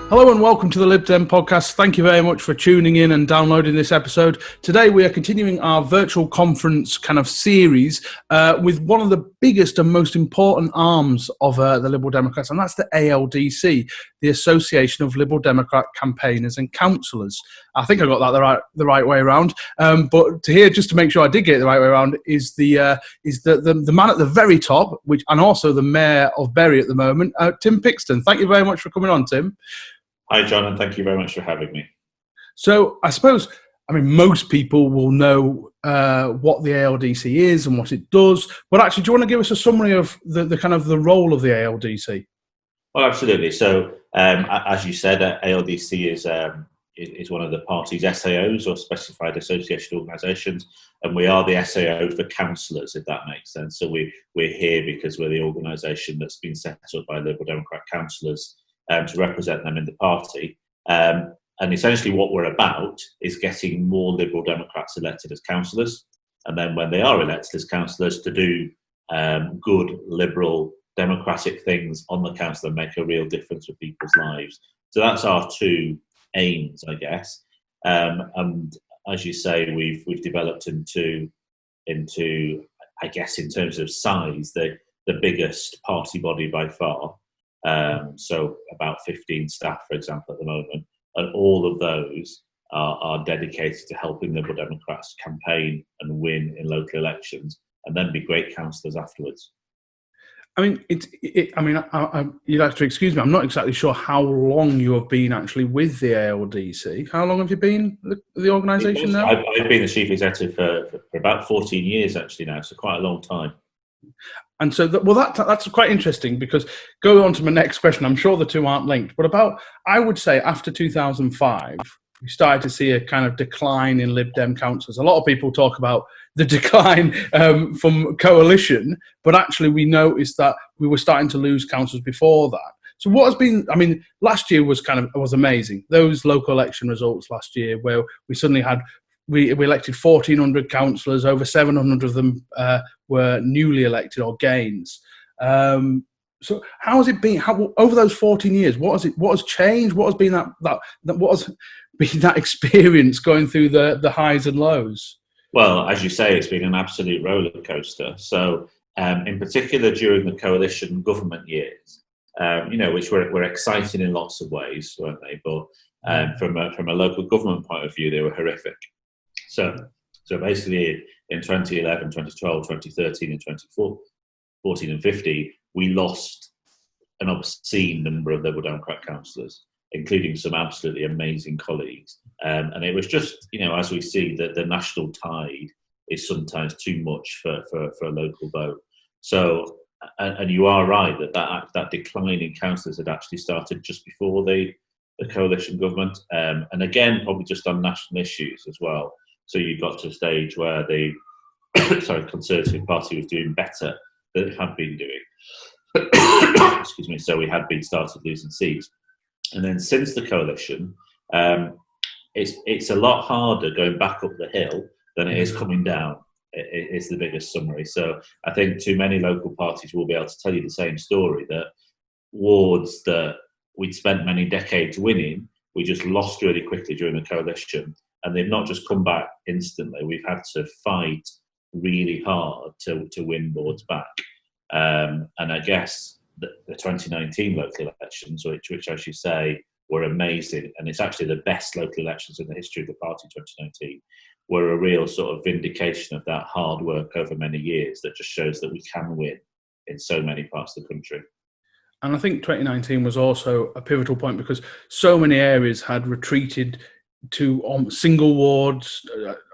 Hello and welcome to the Lib Dem Podcast. Thank you very much for tuning in and downloading this episode. Today we are continuing our virtual conference kind of series with one of the biggest and most important arms of the Liberal Democrats, and that's the ALDC, the Association of Liberal Democrat Campaigners and Councillors. I think I got that the right way around. But just to make sure I did get it the right way around, is the man at the very top, and also the Mayor of Bury at the moment, Tim Pickstone. Thank you very much for coming on, Tim. Hi, John, and thank you very much for having me. So I suppose, most people will know what the ALDC is and what it does, but actually, do you want to give us a summary of the kind of the role of the ALDC? Well, absolutely. So, as you said, ALDC is one of the party's SAOs, or Specified Association Organisations, and we are the SAO for councillors, if that makes sense. So we're here because we're the organisation that's been set up by Liberal Democrat councillors to represent them in the party. And essentially what we're about is getting more Liberal Democrats elected as councillors. And then when they are elected as councillors, to do good Liberal democratic things on the council and make a real difference for people's lives. So that's our two aims, I guess. And as you say, we've developed into, I guess, in terms of size, the biggest party body by far. So about 15 staff, for example, at the moment, and all of those are dedicated to helping Liberal Democrats campaign and win in local elections, and then be great councillors afterwards. You'd have to excuse me. I'm not exactly sure how long you have been actually with the ALDC. How long have you been the organisation now? I've been the chief executive for about 14 years actually now, so quite a long time. And so, that's quite interesting, because going on to my next question, I'm sure the two aren't linked, but I would say after 2005, we started to see a kind of decline in Lib Dem councillors. A lot of people talk about the decline from coalition, but actually we noticed that we were starting to lose councillors before that. So what has been, last year was amazing. Those local election results last year, where we suddenly had, we elected 1,400 councillors, over 700 of them were newly elected or gains. So how has it been? Over those 14 years, what has changed? What has been that experience going through the highs and lows? Well, as you say, it's been an absolute roller coaster. So, in particular during the coalition government years, which were exciting in lots of ways, weren't they? But from a local government point of view, they were horrific. So basically, in 2011, 2012, 2013, and 2014 and 15, we lost an obscene number of Liberal Democrat councillors, including some absolutely amazing colleagues. And it was just, as we see, that the national tide is sometimes too much for a local vote. So, and you are right that decline in councillors had actually started just before the coalition government, and again, probably just on national issues as well. So you got to a stage where the Conservative Party was doing better than it had been doing. Excuse me. So we had been started losing seats, and then since the coalition, it's a lot harder going back up the hill than it is coming down. It's the biggest summary. So I think too many local parties will be able to tell you the same story, that wards that we'd spent many decades winning, we just lost really quickly during the coalition. And they've not just come back instantly. We've had to fight really hard to win wards back. And I guess the 2019 local elections, which, as you say, were amazing, and it's actually the best local elections in the history of the party, 2019, were a real sort of vindication of that hard work over many years that just shows that we can win in so many parts of the country. And I think 2019 was also a pivotal point, because so many areas had retreated to single wards,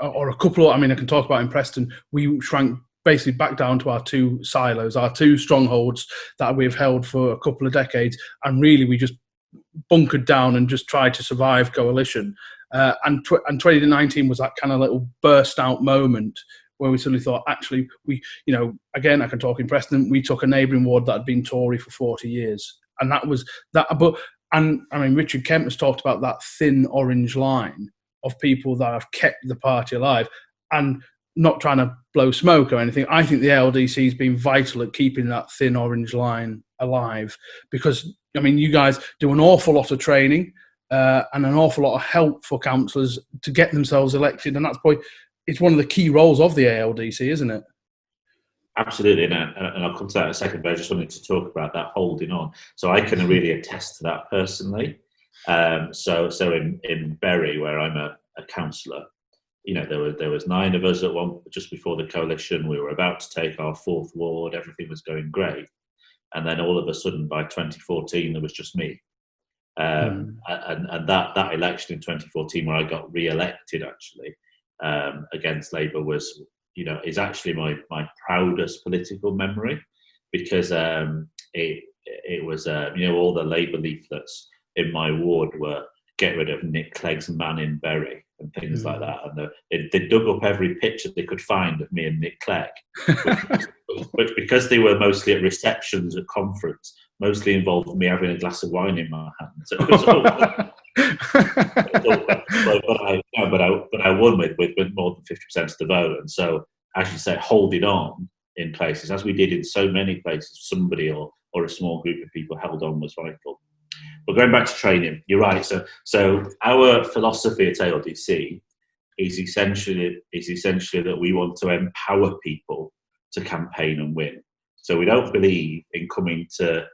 or a couple of, I can talk about in Preston, we shrank basically back down to our two silos, our two strongholds that we've held for a couple of decades, and really we just bunkered down and just tried to survive coalition. And 2019 was that kind of little burst out moment where we suddenly thought, actually, again, I can talk in Preston, we took a neighbouring ward that had been Tory for 40 years. And that was that, Richard Kemp has talked about that thin orange line of people that have kept the party alive. And not trying to blow smoke or anything, I think the ALDC has been vital at keeping that thin orange line alive, because, I mean, you guys do an awful lot of training and an awful lot of help for councillors to get themselves elected, and that's probably, it's one of the key roles of the ALDC, isn't it? Absolutely, and I'll come to that in a second, but I just wanted to talk about that holding on. So I can really attest to that personally. So in Bury, where I'm a councillor, you know, there was 9 of us at one just before the coalition. We were about to take our 4th ward. Everything was going great, and then all of a sudden, by 2014, there was just me. And that election in 2014, where I got re-elected actually against Labour, was, you know, is actually my proudest political memory, because it was you know, all the Labour leaflets in my ward were get rid of Nick Clegg's man in Bury and things like that, and they dug up every picture they could find of me and Nick Clegg, which because they were mostly at receptions at conference, mostly involved me having a glass of wine in my hand. So it was all, but I won with more than 50% of the vote, and so, as you say, holding on in places, as we did in so many places, somebody or a small group of people held on was vital. But going back to training, you're right. So our philosophy at ALDC is essentially that we want to empower people to campaign and win. So we don't believe in coming to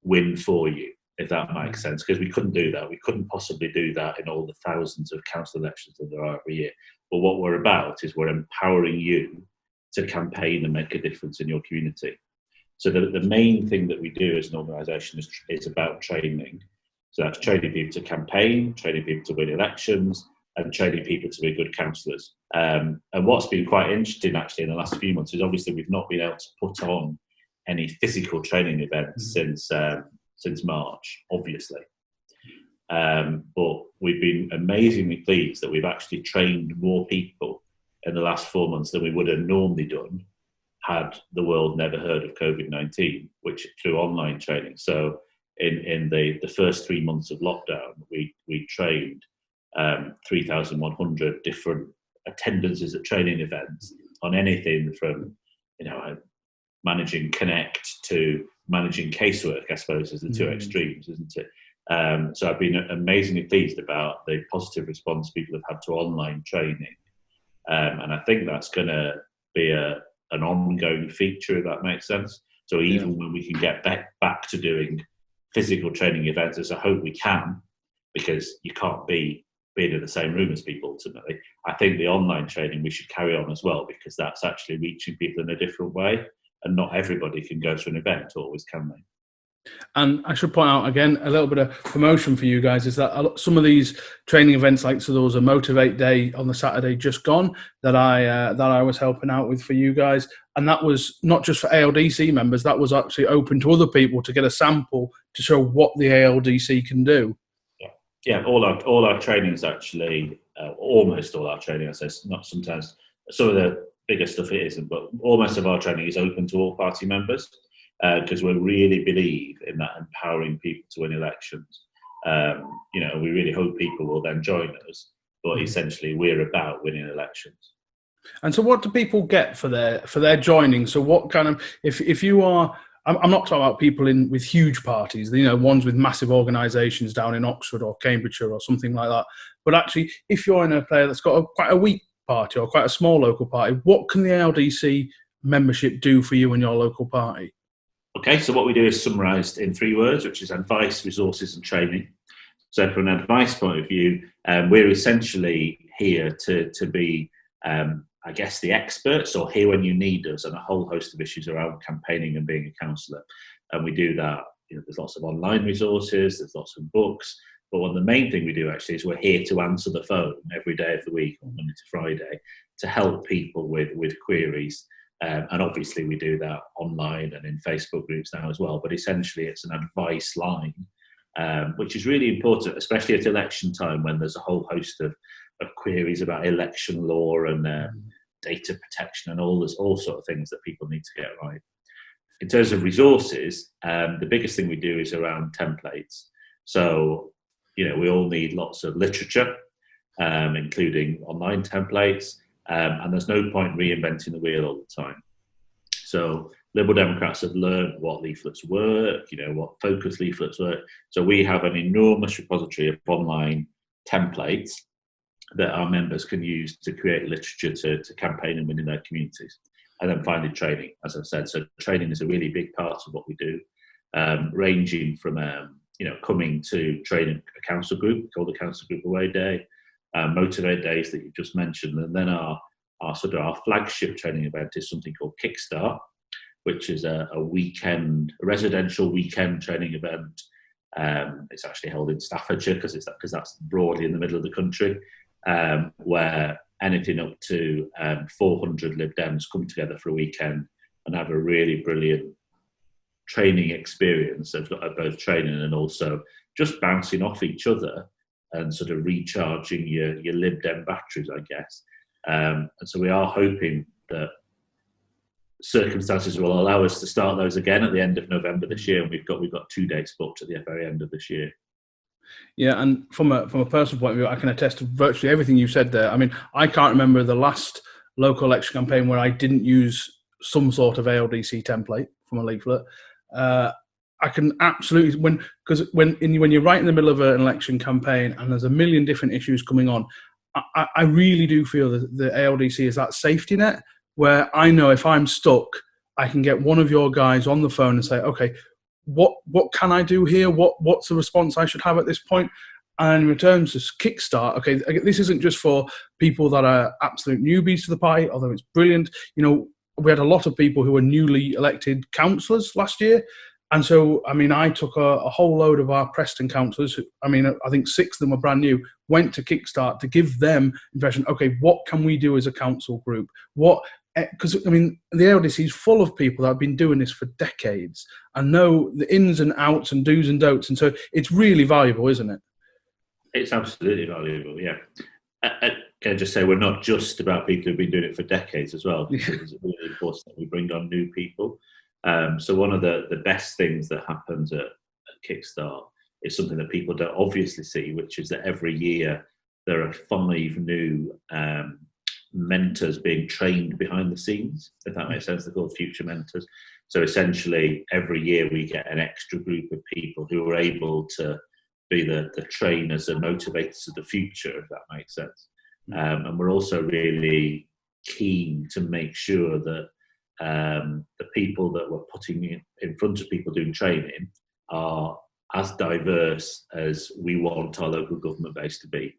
win for you, if that makes sense, because we couldn't do that. We couldn't possibly do that in all the thousands of council elections that there are every year. But what we're about is we're empowering you to campaign and make a difference in your community. So the main thing that we do as an organisation is about training. So that's training people to campaign, training people to win elections, and training people to be good councillors. And what's been quite interesting actually in the last few months is obviously we've not been able to put on any physical training events since March, obviously. But we've been amazingly pleased that we've actually trained more people in the last 4 months than we would have normally done had the world never heard of COVID-19, which through online training. So in the first 3 months of lockdown, we trained 3,100 different attendances at training events on anything from, you know, managing Connect to managing casework, I suppose, is the two extremes, isn't it? So I've been amazingly pleased about the positive response people have had to online training. And I think that's going to be an ongoing feature, if that makes sense. So even when we can get back to doing physical training events, as I hope we can, because you can't be being in the same room as people ultimately, I think the online training we should carry on as well, because that's actually reaching people in a different way, and not everybody can go to an event always, can they? And I should point out again, a little bit of promotion for you guys is that some of these training events, like, so there was a Motivate Day on the Saturday just gone that I was helping out with for you guys, and that was not just for ALDC members, that was actually open to other people to get a sample to show what the ALDC can do. Yeah, all our training is actually almost all our training. I say not sometimes some of the bigger stuff it isn't, but almost of our training is open to all party members. Because we really believe in that empowering people to win elections. You know, we really hope people will then join us, but essentially we're about winning elections. And so what do people get for their joining? So what kind of, if you are, I'm not talking about people with huge parties, you know, ones with massive organisations down in Oxford or Cambridgeshire or something like that, but actually if you're in a player that's got quite a weak party or quite a small local party, what can the LDC membership do for you and your local party? Okay, so what we do is summarised in 3 words, which is advice, resources and training. So from an advice point of view, we're essentially here to be, I guess, the experts, or here when you need us, on a whole host of issues around campaigning and being a councillor. And we do that, you know, there's lots of online resources, there's lots of books, but one of the main thing we do actually is we're here to answer the phone every day of the week, on Monday to Friday, to help people with queries. And obviously we do that online and in Facebook groups now as well, but essentially it's an advice line, which is really important, especially at election time when there's a whole host of queries about election law and data protection and all sort of things that people need to get right. In terms of resources, the biggest thing we do is around templates. So, you know, we all need lots of literature, including online templates. and there's no point reinventing the wheel all the time. So Liberal Democrats have learned what leaflets work, what focus leaflets work. So we have an enormous repository of online templates that our members can use to create literature to campaign and win in their communities. And then finally training, as I've said. So training is a really big part of what we do, ranging from coming to training a council group called the Council Group Away Day, Motivate Days that you just mentioned, and then our flagship training event is something called Kickstart, which is a residential weekend training event. It's actually held in Staffordshire because that's broadly in the middle of the country, where anything up to 400 Lib Dems come together for a weekend and have a really brilliant training experience of both training and also just bouncing off each other and sort of recharging your Lib Dem batteries, I guess. And so we are hoping that circumstances will allow us to start those again at the end of November this year, and we've got 2 dates booked at the very end of this year. Yeah, and from a personal point of view, I can attest to virtually everything you said there. I mean, I can't remember the last local election campaign where I didn't use some sort of ALDC template from a leaflet. I can absolutely, when you're right in the middle of an election campaign and there's a million different issues coming on, I really do feel that the ALDC is that safety net where I know if I'm stuck, I can get one of your guys on the phone and say, okay, what can I do here? What's the response I should have at this point? And in terms of Kickstart, okay, this isn't just for people that are absolute newbies to the party, although it's brilliant. We had a lot of people who were newly elected councillors last year. And so, I mean, I took a whole load of our Preston councillors, I think 6 of them were brand new, went to Kickstart to give them impression, okay, what can we do as a council group? Because, I mean, the ALDC is full of people that have been doing this for decades and know the ins and outs and do's and don'ts. And so it's really valuable, isn't it? It's absolutely valuable, yeah. Can I just say we're not just about people who've been doing it for decades as well. It's really important that we bring on new people. So one of the best things that happens at Kickstart is something that people don't obviously see, which is that every year there are 5 new mentors being trained behind the scenes, if that makes sense. They're called future mentors. So essentially every year we get an extra group of people who are able to be the trainers and motivators of the future, if that makes sense. And we're also really keen to make sure that the people that we're putting in front of people doing training are as diverse as we want our local government base to be.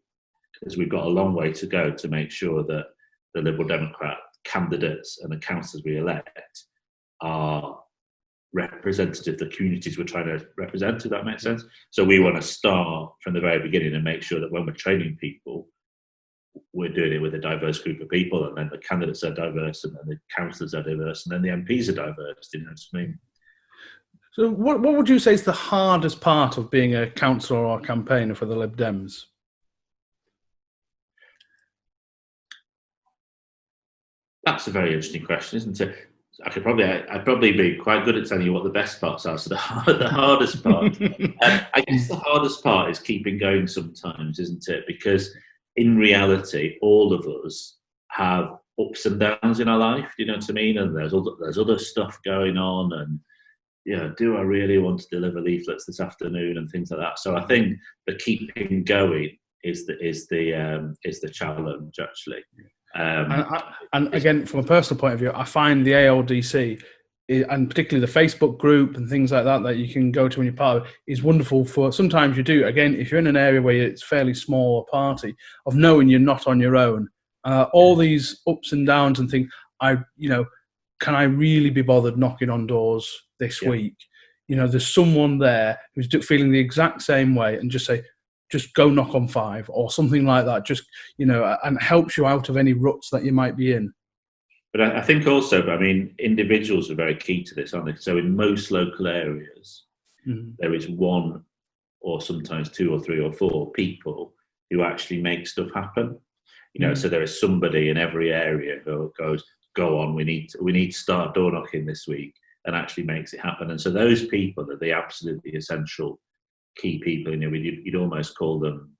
Because we've got a long way to go to make sure that the Liberal Democrat candidates and the councillors we elect are representative of the communities we're trying to represent, if that makes sense. So we want to start from the very beginning and make sure that when we're training people, we're doing it with a diverse group of people, and then the candidates are diverse, and then the councillors are diverse, and then the MPs are diverse. You know what I mean? So what would you say is the hardest part of being a councillor or a campaigner for the Lib Dems? That's a very interesting question, isn't it? I'd probably be quite good at telling you what the best parts are. So the hardest part, I guess the hardest part is keeping going sometimes, isn't it? Because in reality, all of us have ups and downs in our life. Do you know what I mean? And there's other stuff going on, and do I really want to deliver leaflets this afternoon and things like that? So I think the keeping going is the challenge, actually. And again, from a personal point of view, I find the ALDC, and particularly the Facebook group and things like that you can go to when you're part of it, is wonderful for, sometimes you do, again, if you're in an area where it's fairly small party, of knowing you're not on your own. All these ups and downs and things, can I really be bothered knocking on doors this week? There's someone there who's feeling the exact same way, and just go knock on 5 or something like that, and helps you out of any ruts that you might be in. But I think also, individuals are very key to this, aren't they? So in most local areas, there is 1 or sometimes 2 or 3 or 4 people who actually make stuff happen. So there is somebody in every area who goes, go on, we need to start door knocking this week, and actually makes it happen. And so those people are the absolutely essential key people. You'd almost call them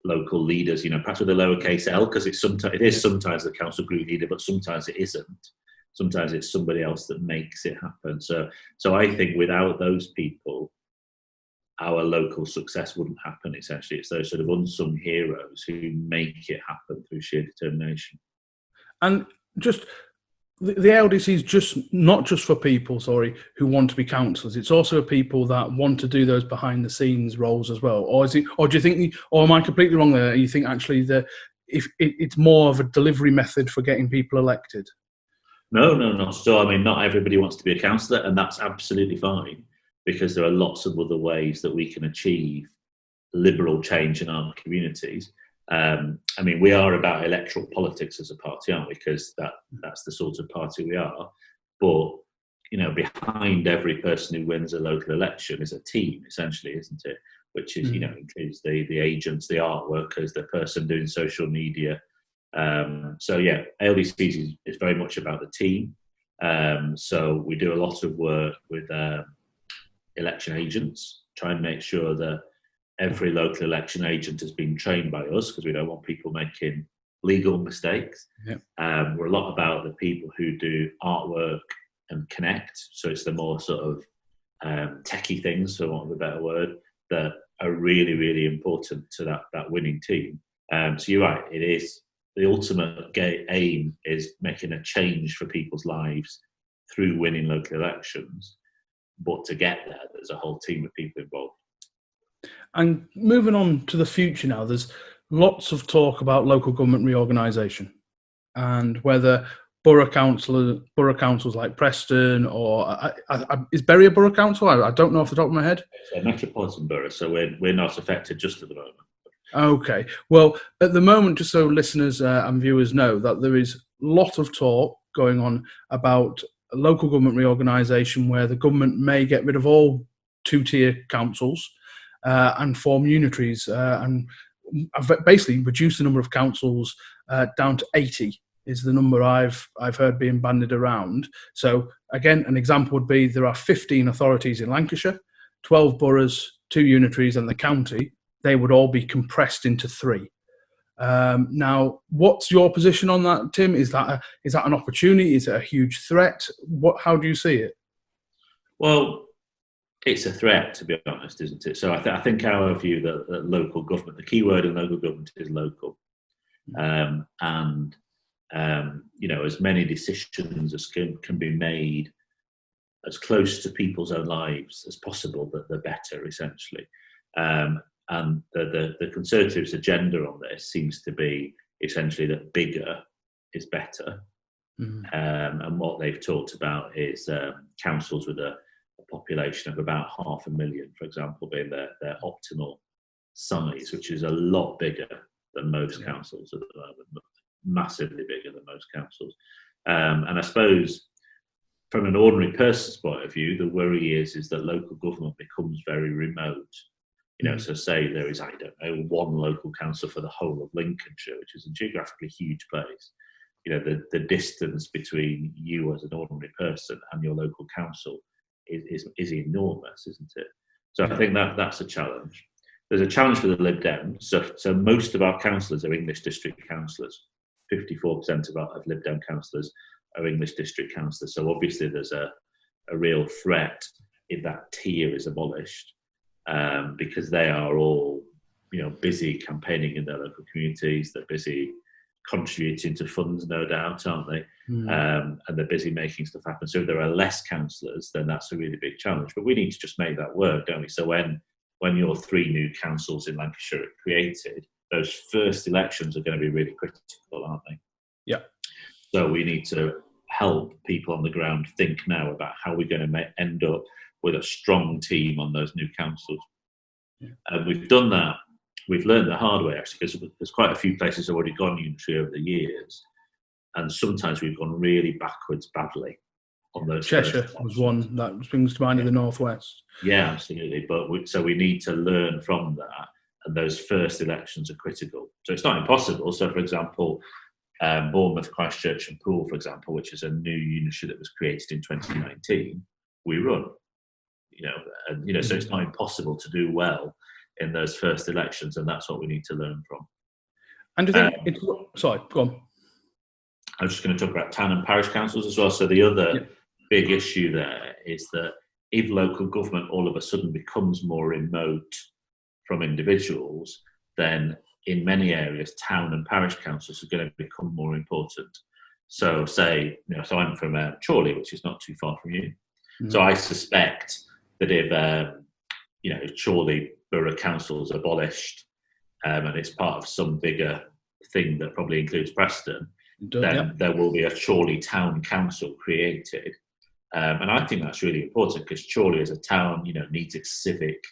local leaders, perhaps with a lowercase l, because it is sometimes the council group leader, but sometimes it isn't. Sometimes it's somebody else that makes it happen. So I think without those people, our local success wouldn't happen. Essentially, it's those sort of unsung heroes who make it happen through sheer determination. And just the ALDC is just not just for people, who want to be councillors. It's also for people that want to do those behind the scenes roles as well. Or do you think, or am I completely wrong there? You think actually that if it's more of a delivery method for getting people elected? No, not at all. I mean, not everybody wants to be a councillor, and that's absolutely fine, because there are lots of other ways that we can achieve liberal change in our communities. I mean, we are about electoral politics as a party, aren't we? Because that's the sort of party we are. But, behind every person who wins a local election is a team, essentially, isn't it? Which is, includes the agents, the art workers, the person doing social media. ALDC is very much about the team. So we do a lot of work with election agents, try and make sure that every local election agent has been trained by us, because we don't want people making legal mistakes. Yep. We're a lot about the people who do artwork and connect. So it's the more sort of techie things, for want of a better word, that are really, really important to that winning team. So you're right, it is the ultimate aim is making a change for people's lives through winning local elections. But to get there, there's a whole team of people involved. And moving on to the future now, there's lots of talk about local government reorganisation and whether borough councils like Preston or is Bury a borough council? I don't know off the top of my head. It's a metropolitan borough, so we're not affected just at the moment. Okay. Well, at the moment, just so listeners and viewers know, that there is a lot of talk going on about local government reorganisation where the government may get rid of all two-tier councils and form unitaries and basically reduce the number of councils down to 80 is the number I've heard being bandied around. So again, an example would be there are 15 authorities in Lancashire, 12 boroughs, 2 unitaries and the county. They would all be compressed into 3. Now, what's your position on that, Tim? Is that an opportunity? Is it a huge threat? How do you see it? Well, it's a threat, to be honest, isn't it? So I think our view that local government, the key word in local government is local. As many decisions as can be made as close to people's own lives as possible, that the better, essentially. And the Conservatives' agenda on this seems to be essentially that bigger is better. Mm-hmm. And what they've talked about is councils with a population of about 500,000, for example, being their optimal size, which is a lot bigger than most councils at the moment, massively bigger than most councils. And I suppose from an ordinary person's point of view, the worry is that local government becomes very remote. So say there is, I don't know, one local council for the whole of Lincolnshire, which is a geographically huge place. The distance between you as an ordinary person and your local council is enormous, isn't it? So I think that's a challenge. There's a challenge for the Lib Dems. So most of our councillors are English district councillors. 54% of Lib Dem councillors are English district councillors. So obviously there's a real threat if that tier is abolished. Because they are all, busy campaigning in their local communities. They're busy contributing to funds, no doubt, aren't they? And they're busy making stuff happen. So if there are less councillors, then that's a really big challenge. But we need to just make that work, don't we? So when your 3 new councils in Lancashire are created, those first elections are going to be really critical, aren't they? Yeah. So we need to help people on the ground think now about how we're going to end up with a strong team on those new councils. Yeah. And we've done that. We've learned the hard way, actually, because there's quite a few places that have already gone unitary over the years. And sometimes we've gone really backwards badly on those. Cheshire was one that springs to mind in the northwest. Yeah, absolutely. But so we need to learn from that. And those first elections are critical. So it's not impossible. So, for example, Bournemouth, Christchurch and Poole, for example, which is a new unitary that was created in 2019, we run. So it's not impossible to do well in those first elections, and that's what we need to learn from. And do you think sorry, go on. I was just going to talk about town and parish councils as well. So the other big issue there is that if local government all of a sudden becomes more remote from individuals, then in many areas, town and parish councils are going to become more important. So say, so I'm from Chorley, which is not too far from you. Mm-hmm. So I suspect that if Chorley Borough Council is abolished and it's part of some bigger thing that probably includes Preston, then there will be a Chorley Town Council created. And I think that's really important because Chorley as a town, needs its civic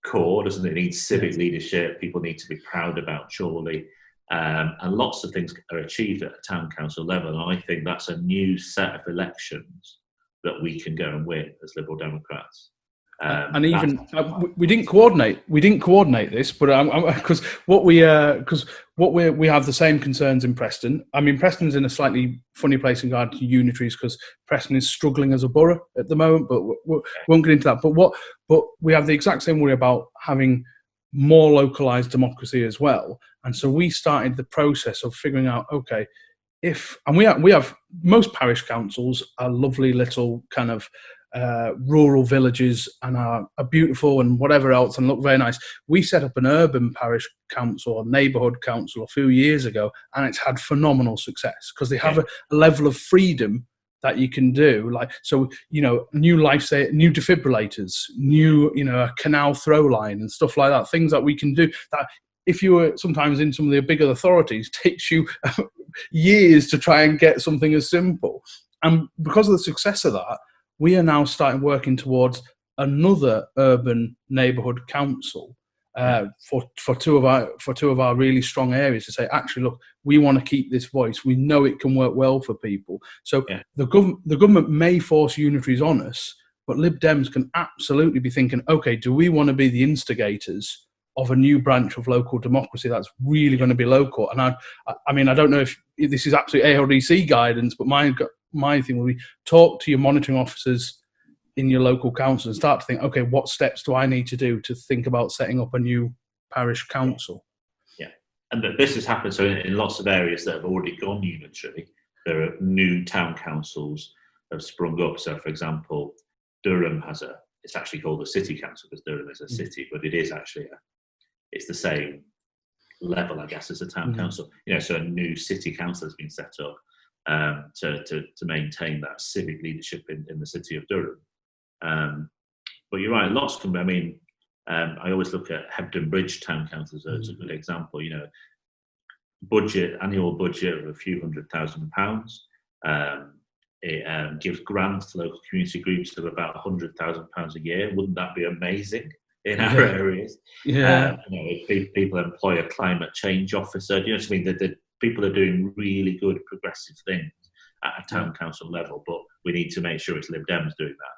core, doesn't it? It needs civic leadership. People need to be proud about Chorley. And lots of things are achieved at a town council level. And I think that's a new set of elections that we can go and win as Liberal Democrats. And even we didn't coordinate this, but because we have the same concerns in Preston. I mean, Preston's in a slightly funny place in regard to unitaries because Preston is struggling as a borough at the moment, but we won't get into that. But we have the exact same worry about having more localised democracy as well. And so we started the process of figuring out, okay, we have most parish councils are lovely little kind of rural villages and are beautiful and whatever else and look very nice. We set up an urban parish council or neighbourhood council a few years ago, and it's had phenomenal success because they have a level of freedom that you can do, like, so, new new defibrillators, new, a canal throw line and stuff like that, things that we can do that if you were sometimes in some of the bigger authorities takes you years to try and get something as simple. And because of the success of that, we are now starting working towards another urban neighbourhood council for two of our really strong areas to say, actually, look, we want to keep this voice. We know it can work well for people. So the government may force unitaries on us, but Lib Dems can absolutely be thinking, okay, do we want to be the instigators of a new branch of local democracy that's really going to be local? And I mean, I don't know if this is absolutely ALDC guidance, but my thing would be talk to your monitoring officers in your local council and start to think, okay, what steps do I need to do to think about setting up a new parish council? Yeah, and this has happened. So in lots of areas that have already gone unitary, there are new town councils that have sprung up. So, for example, Durham it's actually called a city council because Durham is a city, but it is actually it's the same level, I guess, as a town council. So a new city council has been set up to maintain that civic leadership in the city of Durham. But you're right, lots can be. I mean, I always look at Hebden Bridge Town Council as a good example. Annual budget of a few £100,000. It gives grants to local community groups of about £100,000 a year. Wouldn't that be amazing in our areas? If people employ a climate change officer. Do you know what I mean? The people are doing really good progressive things at a town council level, but we need to make sure it's Lib Dems doing that.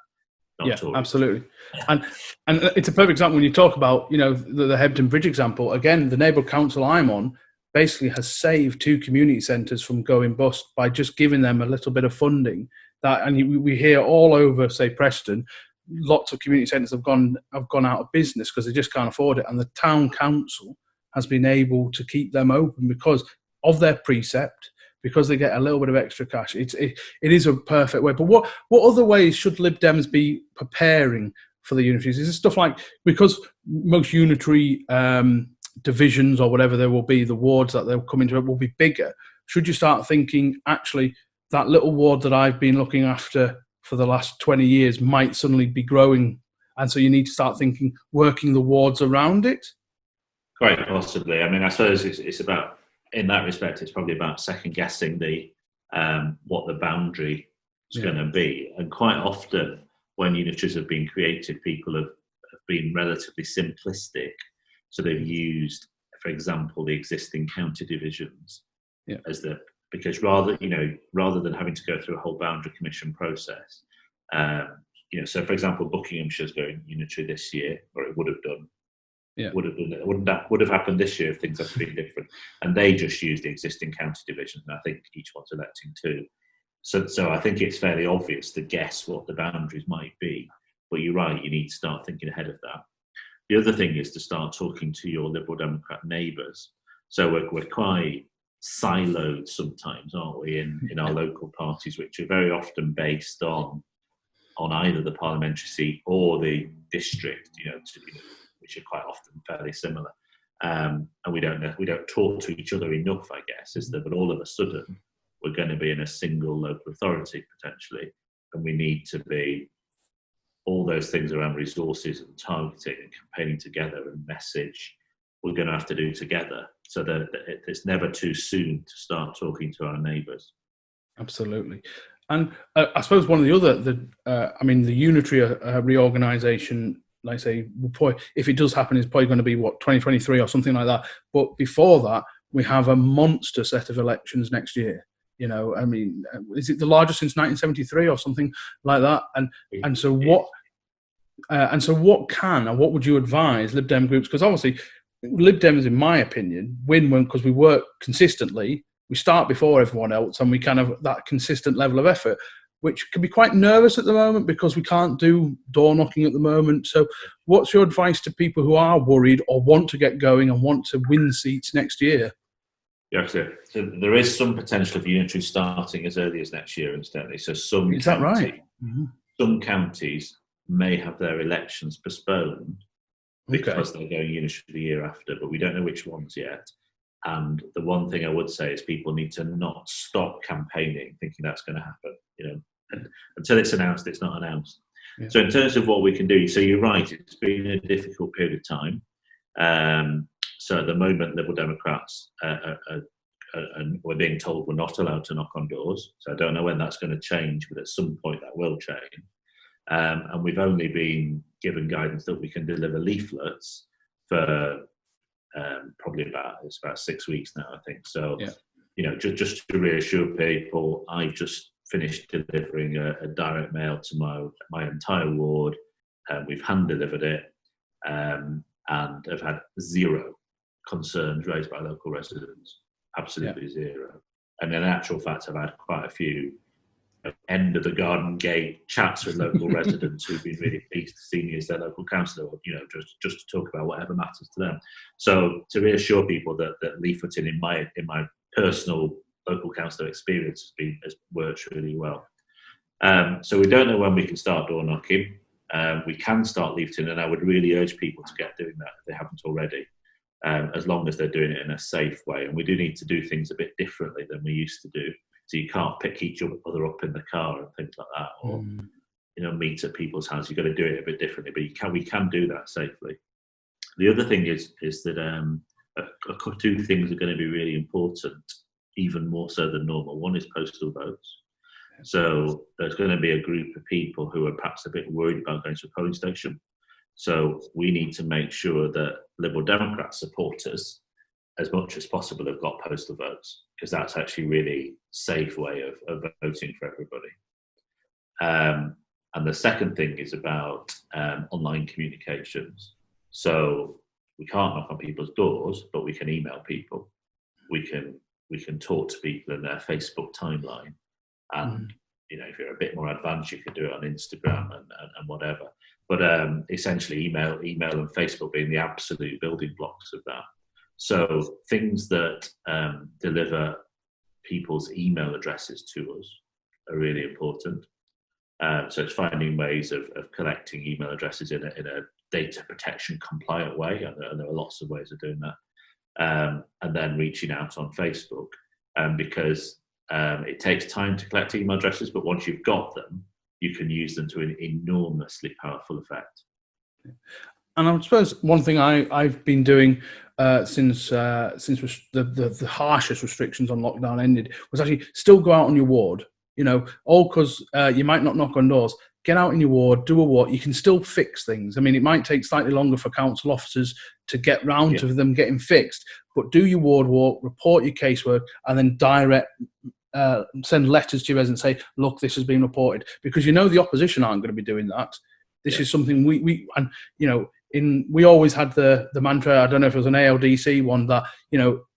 Tories. Absolutely. And it's a perfect example when you talk about, the Hebden Bridge example. Again, the neighbourhood council I'm on basically has saved 2 community centres from going bust by just giving them a little bit of funding. And we hear all over, say, Preston, lots of community centres have gone out of business because they just can't afford it. And the town council has been able to keep them open because of their precept, because they get a little bit of extra cash. It is a perfect way. But what other ways should Lib Dems be preparing for the unitaries? Is this stuff like, because most unitary divisions or whatever there will be, the wards that they'll come into will be bigger. Should you start thinking, actually, that little ward that I've been looking after for the last 20 years might suddenly be growing, and so you need to start thinking, working the wards around it? Quite possibly. I mean, I suppose it's about, in that respect, it's probably about second guessing what the boundary is going to be. And quite often, when unitaries have been created, people have been relatively simplistic. So they've used, for example, the existing county divisions because rather than having to go through a whole boundary commission process, so for example, Buckinghamshire's going unitary this year, or it would have done. Would have happened this year if things had been different, and they just used the existing county division, and I think each one's electing 2. So I think it's fairly obvious to guess what the boundaries might be, but you're right, you need to start thinking ahead of that. The other thing is to start talking to your Liberal Democrat neighbours. So we're quite siloed sometimes, aren't we, in our local parties, which are very often based on either the parliamentary seat or the district, which are quite often fairly similar. And we don't talk to each other enough, I guess, is that, but all of a sudden we're going to be in a single local authority potentially, and we need to be all those things around resources and targeting and campaigning together and message we're going to have to do together, so that it's never too soon to start talking to our neighbours. Absolutely. And I suppose one of the other, the unitary reorganisation, like I say, if it does happen, is probably going to be 2023 or something like that. But before that, we have a monster set of elections next year. Is it the largest since 1973 or something like that? And so what would you advise Lib Dem groups? Because obviously, Lib Dems, in my opinion, win because we work consistently. We start before everyone else, and we kind of that consistent level of effort, which can be quite nervous at the moment because we can't do door knocking at the moment. So what's your advice to people who are worried or want to get going and want to win seats next year? Yeah, so there is some potential of unitary starting as early as next year, incidentally. So is that right? Mm-hmm. Some counties may have their elections postponed because they're going unitary the year after, but we don't know which ones yet. And the one thing I would say is people need to not stop campaigning thinking that's going to happen. Until it's announced, it's not announced. Yeah. So in terms of what we can do, so you're right, it's been a difficult period of time. So at the moment, Liberal Democrats we're being told we're not allowed to knock on doors. So I don't know when that's going to change, but at some point that will change. And we've only been given guidance that we can deliver leaflets for probably about 6 weeks now, I think. So, just to reassure people, I just finished delivering a direct mail to my entire ward. We've hand delivered it, and have had zero concerns raised by local residents. Absolutely zero. And in actual fact, I've had quite a few end of the garden gate chats with local residents who've been really pleased to see me as their local councillor, just to talk about whatever matters to them. So to reassure people that leafleting in my personal local councillor experience has worked really well. So we don't know when we can start door knocking. We can start leafleting, and I would really urge people to get doing that if they haven't already, as long as they're doing it in a safe way. And we do need to do things a bit differently than we used to do. So you can't pick each other up in the car and things like that, or meet at people's houses. You've got to do it a bit differently, but we can do that safely. The other thing is that two things are going to be really important, even more so than normal. One is postal votes. So there's going to be a group of people who are perhaps a bit worried about going to a polling station. So we need to make sure that Liberal Democrat supporters, as much as possible, have got postal votes, because that's actually really safe way of voting for everybody. And the second thing is about online communications. So we can't knock on people's doors, but we can email people. We can talk to people in their Facebook timeline, and if you're a bit more advanced, you can do it on Instagram and whatever. But essentially, email and Facebook being the absolute building blocks of that. So things that deliver people's email addresses to us are really important. So it's finding ways of collecting email addresses in a data protection compliant way, and there are lots of ways of doing that. And then reaching out on Facebook, because it takes time to collect email addresses, but once you've got them, you can use them to an enormously powerful effect. And I suppose one thing I've been doing since the harshest restrictions on lockdown ended was actually still go out on your ward. All because you might not knock on doors. Get out in your ward, do a walk. You can still fix things. I mean, it might take slightly longer for council officers to get round to them getting fixed, but do your ward walk, report your casework, and then send letters to your residents and say, look, this has been reported, because the opposition aren't going to be doing that. This is something we always had the mantra, I don't know if it was an ALDC one, that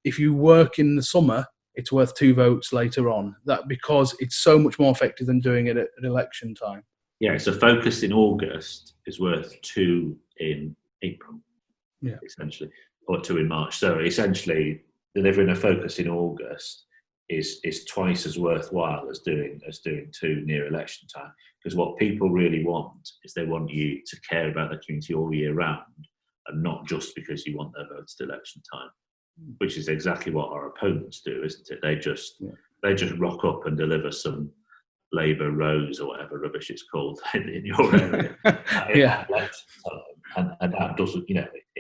if you work in the summer, it's worth 2 votes later on, that because it's so much more effective than doing it at election time. Yeah, so focus in August is worth 2 in April. essentially, or 2 in March. So essentially, delivering a focus in August is twice as worthwhile as doing 2 near election time. Because what people really want is they want you to care about the community all year round, and not just because you want their votes at election time, which is exactly what our opponents do, isn't it? They just rock up and deliver some Labour Rose or whatever rubbish it's called in your area. And that doesn't,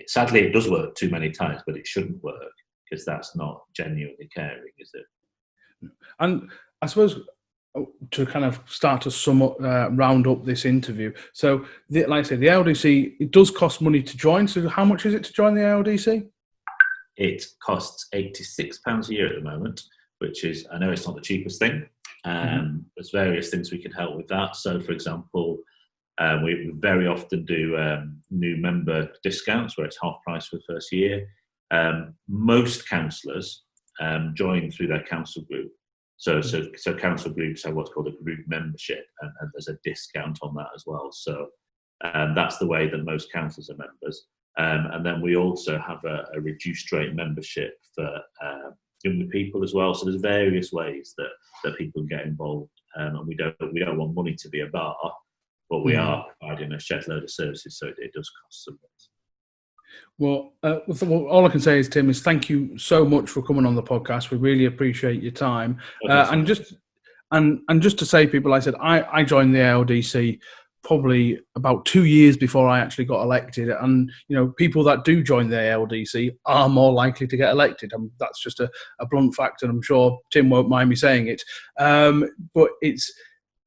sadly it does work too many times, but it shouldn't work, because that's not genuinely caring, is it? And I suppose to kind of start to round up this interview. So, like I said, the ALDC, it does cost money to join. So how much is it to join the ALDC? It costs £86 a year at the moment, which is, I know it's not the cheapest thing. There's various things we can help with that. So, for example, we very often do new member discounts where it's half price for the first year. Most councillors join through their council group. So council groups have what's called a group membership, and there's a discount on that as well. So that's the way that most councils are members. And then we also have a reduced rate membership for younger people as well. So there's various ways that people can get involved, and we don't want money to be a bar, but we are providing a shed load of services, so it does cost some. Well, all I can say is, Tim, is thank you so much for coming on the podcast. We really appreciate your time. And just to say, people, like I said, I joined the ALDC probably about 2 years before I actually got elected. And, people that do join the ALDC are more likely to get elected. That's just a blunt fact, and I'm sure Tim won't mind me saying it. But it's...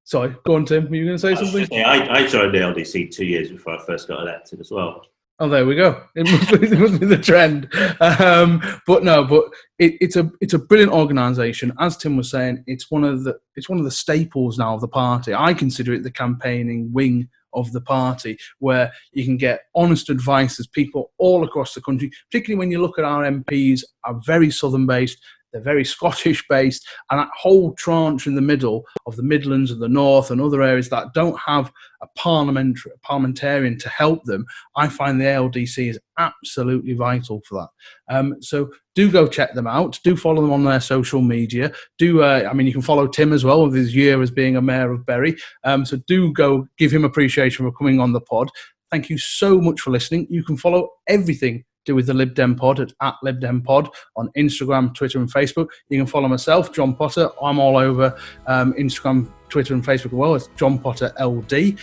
Sorry, go on, Tim. Were you going to say something? I joined the LDC 2 years before I first got elected as well. Oh, there we go. It must be the trend. But it's a brilliant organisation. As Tim was saying, it's one of the staples now of the party. I consider it the campaigning wing of the party, where you can get honest advice as people all across the country, particularly when you look at our MPs are very southern based. They're very Scottish-based, and that whole tranche in the middle of the Midlands and the North and other areas that don't have a parliamentarian to help them, I find the ALDC is absolutely vital for that. So do go check them out. Do follow them on their social media. You can follow Tim as well with his year as being a mayor of Bury. So do go give him appreciation for coming on the pod. Thank you so much for listening. You can follow everything with the Lib Dem Pod at Lib Dem Pod on Instagram, Twitter and Facebook. You can follow myself, John Potter. I'm all over Instagram, Twitter and Facebook as well. It's John Potter LD.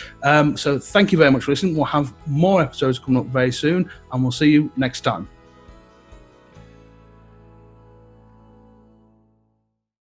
So thank you very much for listening. We'll have more episodes coming up very soon, and we'll see you next time.